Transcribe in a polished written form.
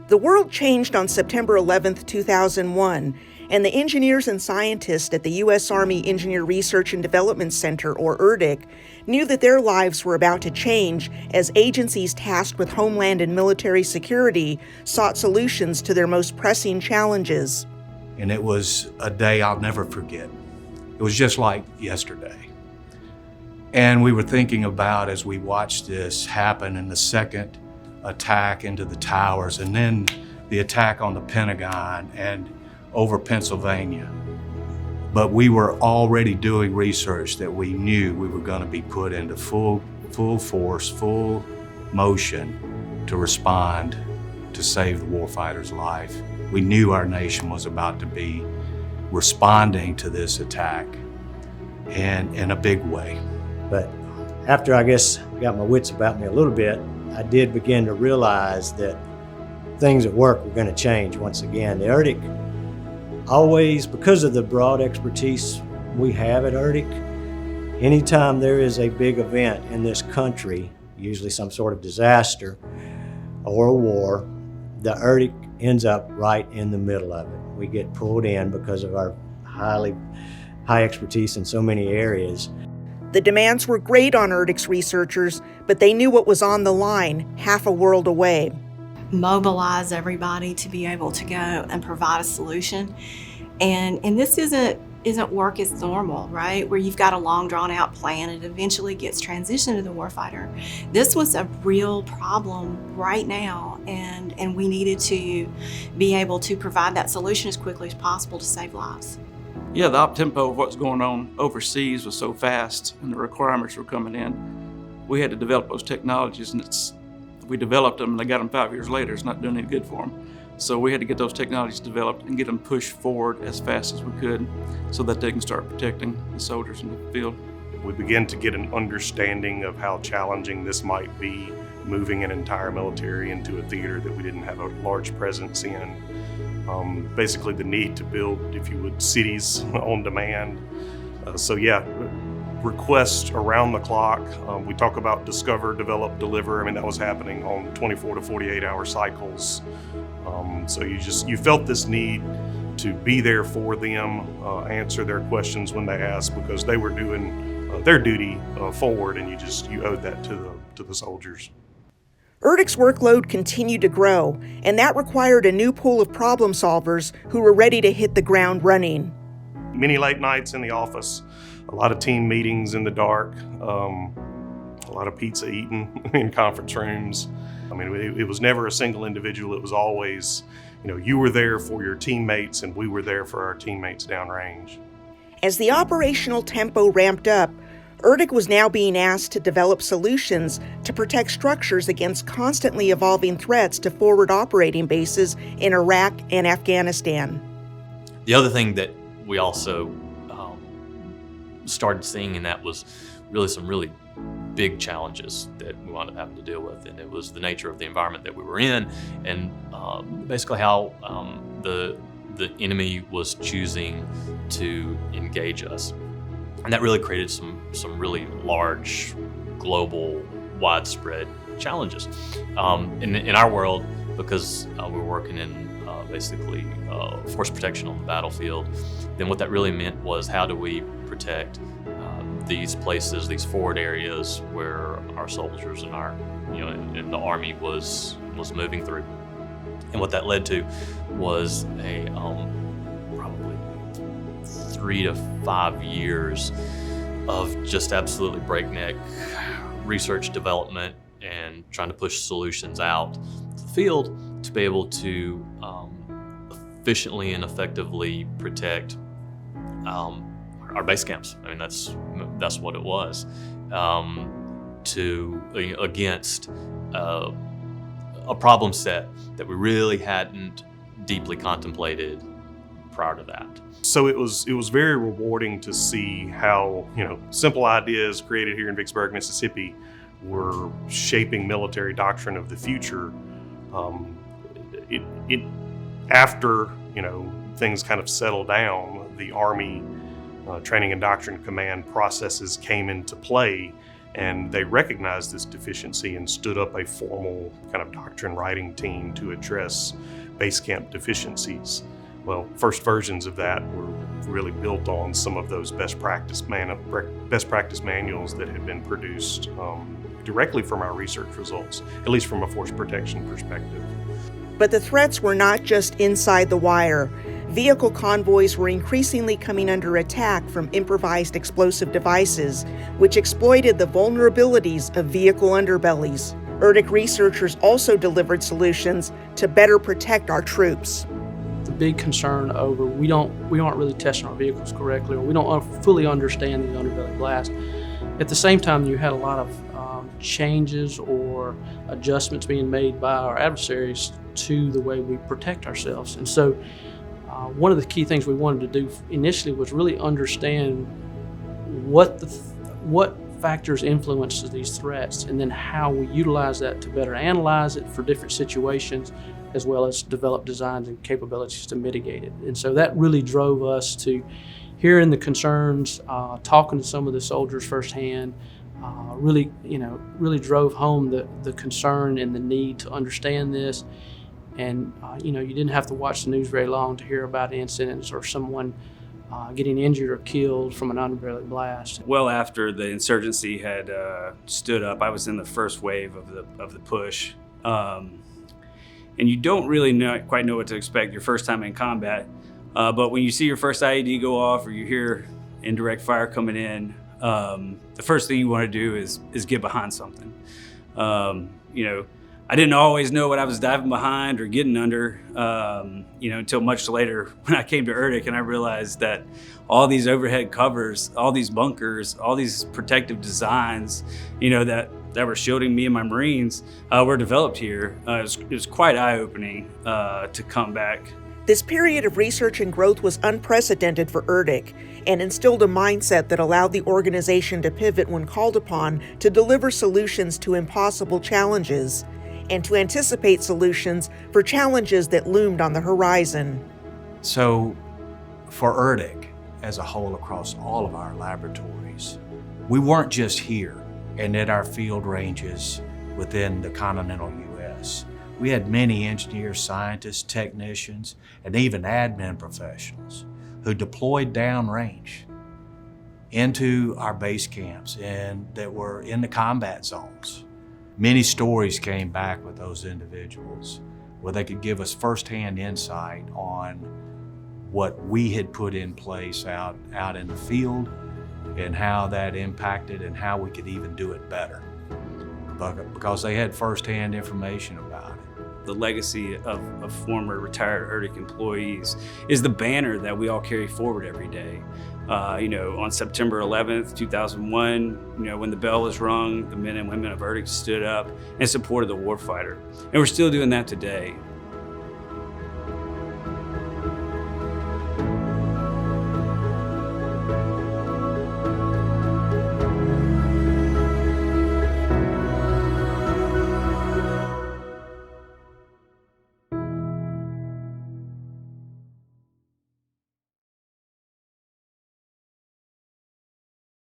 The world changed on September 11, 2001, and the engineers and scientists at the U.S. Army Engineer Research and Development Center, or EHRGOTT, knew that their lives were about to change as agencies tasked with homeland and military security sought solutions to their most pressing challenges. And it was a day I'll never forget. It was just like yesterday. And we were thinking about, as we watched this happen, in the second attack into the towers, and then the attack on the Pentagon and over Pennsylvania. But we were already doing research that we knew we were going to be put into full force, full motion to respond to save the warfighter's life. We knew our nation was about to be responding to this attack, and in a big way. But after I guess got my wits about me a little bit, I did begin to realize that things at work were going to change once again. The EHRGOTT always, because of the broad expertise we have at EHRGOTT, anytime there is a big event in this country, usually some sort of disaster or a war, the EHRGOTT ends up right in the middle of it. We get pulled in because of our high expertise in so many areas. The demands were great on EHRGOTT's researchers, but they knew what was on the line, half a world away. Mobilize everybody to be able to go and provide a solution. And this isn't work as normal, right? Where you've got a long drawn out plan and it eventually gets transitioned to the warfighter. This was a real problem right now, and we needed to be able to provide that solution as quickly as possible to save lives. Yeah, the up tempo of what's going on overseas was so fast and the requirements were coming in. We had to develop those technologies, and we developed them and they got them 5 years later. It's not doing any good for them. So we had to get those technologies developed and get them pushed forward as fast as we could so that they can start protecting the soldiers in the field. We began to get an understanding of how challenging this might be, moving an entire military into a theater that we didn't have a large presence in. Basically the need to build, if you would, cities on demand. Requests around the clock. We talk about discover, develop, deliver. I mean, that was happening on 24 to 48 hour cycles. So you felt this need to be there for them, answer their questions when they asked, because they were doing their duty forward, and you owed that to the soldiers. EHRGOTT's workload continued to grow, and that required a new pool of problem solvers who were ready to hit the ground running. Many late nights in the office, a lot of team meetings in the dark, a lot of pizza eaten in conference rooms. I mean, it was never a single individual. It was always, you were there for your teammates and we were there for our teammates downrange. As the operational tempo ramped up, EHRGOTT was now being asked to develop solutions to protect structures against constantly evolving threats to forward operating bases in Iraq and Afghanistan. The other thing that we also started seeing, and that was really some really big challenges that we wound up having to deal with, and it was the nature of the environment that we were in, and basically how the enemy was choosing to engage us. And that really created some really large, global, widespread challenges. In our world, because we were working in basically force protection on the battlefield, then what that really meant was, how do we protect these places, these forward areas where our soldiers and and the Army was moving through. And what that led to was a probably 3 to 5 years of just absolutely breakneck research development and trying to push solutions out to the field to be able to efficiently and effectively protect our base camps. I mean, that's what it was, against a problem set that we really hadn't deeply contemplated prior to that. So it was very rewarding to see how, simple ideas created here in Vicksburg, Mississippi were shaping military doctrine of the future. After, things kind of settled down, the Army Training and Doctrine Command processes came into play, And they recognized this deficiency and stood up a formal kind of doctrine writing team to address base camp deficiencies. Well, first versions of that were really built on some of those best practice manuals that had been produced directly from our research results, at least from a force protection perspective. But the threats were not just inside the wire. Vehicle convoys were increasingly coming under attack from improvised explosive devices, which exploited the vulnerabilities of vehicle underbellies. EHRGOTT researchers also delivered solutions to better protect our troops. The big concern over we aren't really testing our vehicles correctly, or we don't fully understand the underbelly blast. At the same time, you had a lot of changes or adjustments being made by our adversaries to the way we protect ourselves. And so one of the key things we wanted to do initially was really understand what factors influence these threats, and then how we utilize that to better analyze it for different situations, as well as develop designs and capabilities to mitigate it. And so that really drove us to hearing the concerns, talking to some of the soldiers firsthand, really drove home the concern and the need to understand this. And you didn't have to watch the news very long to hear about incidents or someone getting injured or killed from an underbelly blast. Well, after the insurgency had stood up, I was in the first wave of the push, and you don't really quite know what to expect your first time in combat. But when you see your first IED go off, or you hear indirect fire coming in, the first thing you want to do is get behind something. I didn't always know what I was diving behind or getting under, until much later when I came to EHRGOTT and I realized that all these overhead covers, all these bunkers, all these protective designs, that were shielding me and my Marines were developed here. It was quite eye-opening to come back. This period of research and growth was unprecedented for EHRGOTT and instilled a mindset that allowed the organization to pivot when called upon to deliver solutions to impossible challenges, and to anticipate solutions for challenges that loomed on the horizon. So for EHRGOTT as a whole, across all of our laboratories, we weren't just here and at our field ranges within the continental U.S. We had many engineers, scientists, technicians, and even admin professionals who deployed downrange into our base camps and that were in the combat zones. Many stories came back with those individuals where they could give us firsthand insight on what we had put in place out in the field and how that impacted and how we could even do it better, because they had firsthand information about it. The legacy of former retired EHRGOTT employees is the banner that we all carry forward every day. On September 11th, 2001, when the bell was rung, the men and women of EHRGOTT stood up and supported the warfighter. And we're still doing that today.